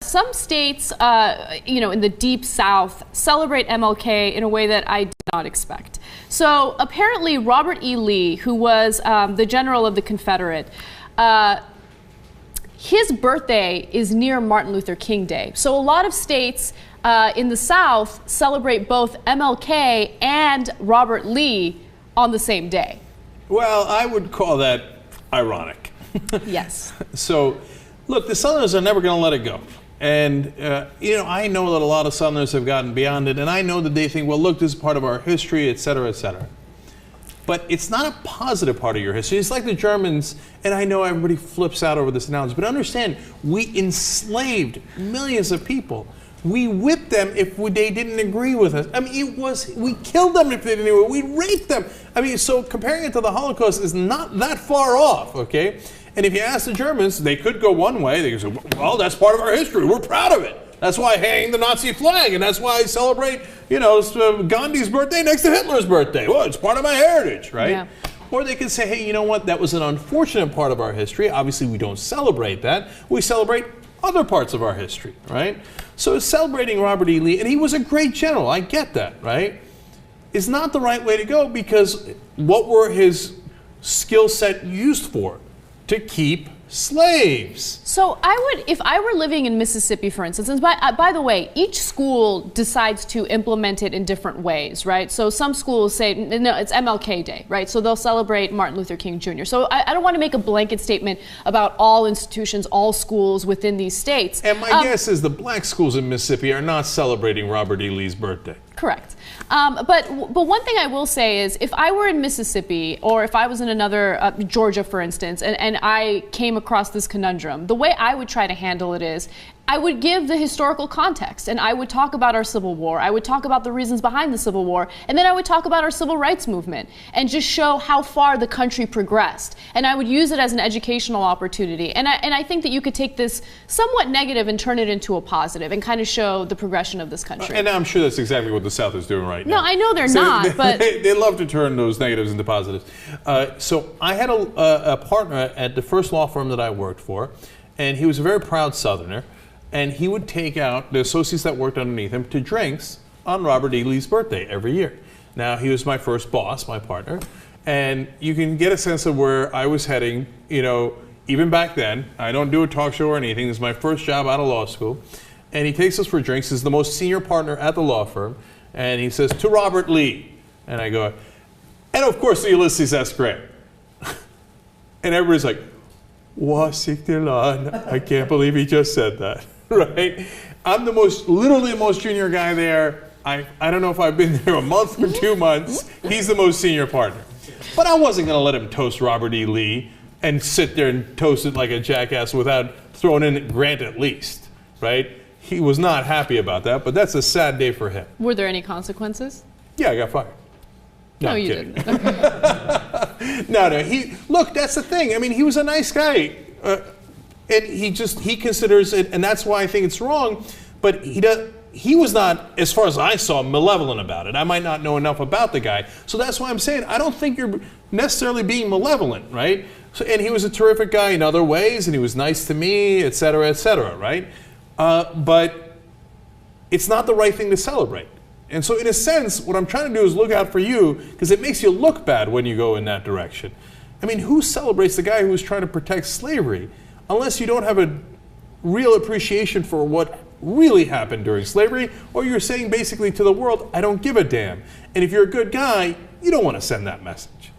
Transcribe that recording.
some states, in the deep South, celebrate MLK in a way that I did not expect. So apparently Robert E. Lee, who was the general of the Confederate, his birthday is near Martin Luther King Day. So a lot of states in the South celebrate both MLK and Robert Lee on the same day. Well, I would call that ironic. Yes. So, look, the Southerners are never going to let it go. And, I know that a lot of Southerners have gotten beyond it, and I know that they think, well, look, this is part of our history, et cetera, et cetera. But it's not a positive part of your history. It's like the Germans, and I know everybody flips out over this analogy, but understand, we enslaved millions of people. We whipped them if they didn't agree with us. I mean, we killed them if they didn't agree. We raped them. I mean, so comparing it to the Holocaust is not that far off, okay? And if you ask the Germans, they could go one way. They could say, well, that's part of our history. We're proud of it. That's why I hang the Nazi flag, and that's why I celebrate, Gandhi's birthday next to Hitler's birthday. Well, it's part of my heritage, right? Yeah. Or they could say, hey, you know what? That was an unfortunate part of our history. Obviously, we don't celebrate that. We celebrate other parts of our history, right? So celebrating Robert E. Lee, and he was a great general, I get that, right? Is not the right way to go, because what were his skill set used for? To keep slaves. So if I were living in Mississippi, for instance, and by the way, each school decides to implement it in different ways, right? So some schools say, no, it's MLK Day, right? So they'll celebrate Martin Luther King Jr. So I don't want to make a blanket statement about all institutions, all schools within these states. And my guess is the black schools in Mississippi are not celebrating Robert E. Lee's birthday. Correct. But one thing I will say is, if I were in Mississippi, or if I was in another, Georgia, for instance, and I came across this conundrum, the way I would try to handle it is, I would give the historical context, and I would talk about our Civil War. I would talk about the reasons behind the Civil War, and then I would talk about our civil rights movement, and just show how far the country progressed. And I would use it as an educational opportunity. And I think that you could take this somewhat negative and turn it into a positive, and kind of show the progression of this country. And I'm sure that's exactly what the South is doing right now. No, I know they're not, but they love to turn those negatives into positives. So I had a partner at the first law firm that I worked for, and he was a very proud Southerner. And he would take out the associates that worked underneath him to drinks on Robert E. Lee's birthday every year. Now, he was my first boss, my partner, and you can get a sense of where I was heading, even back then. I don't do a talk show or anything. This is my first job out of law school. And he takes us for drinks. He's the most senior partner at the law firm. And he says, to Robert Lee. And I go, and of course, the Ulysses S. Grant. And everybody's like, I can't believe he just said that. Right? I'm literally the most junior guy there. I don't know if I've been there a month or 2 months. He's the most senior partner. But I wasn't going to let him toast Robert E. Lee and sit there and toast it like a jackass without throwing in Grant at least, right? He was not happy about that, but that's a sad day for him. Were there any consequences? Yeah, I got fired. No, you didn't. Okay. No, look, that's the thing. I mean, he was a nice guy. And he considers it, and that's why I think it's wrong, but he was not, as far as I saw, malevolent about it. I might not know enough about the guy. So that's why I'm saying I don't think you're necessarily being malevolent, right? So, and he was a terrific guy in other ways, and he was nice to me, et cetera, right? But it's not the right thing to celebrate. And so in a sense, what I'm trying to do is look out for you, because it makes you look bad when you go in that direction. I mean, who celebrates the guy who was trying to protect slavery? Unless you don't have a real appreciation for what really happened during slavery, or you're saying basically to the world, I don't give a damn. And if you're a good guy, you don't want to send that message.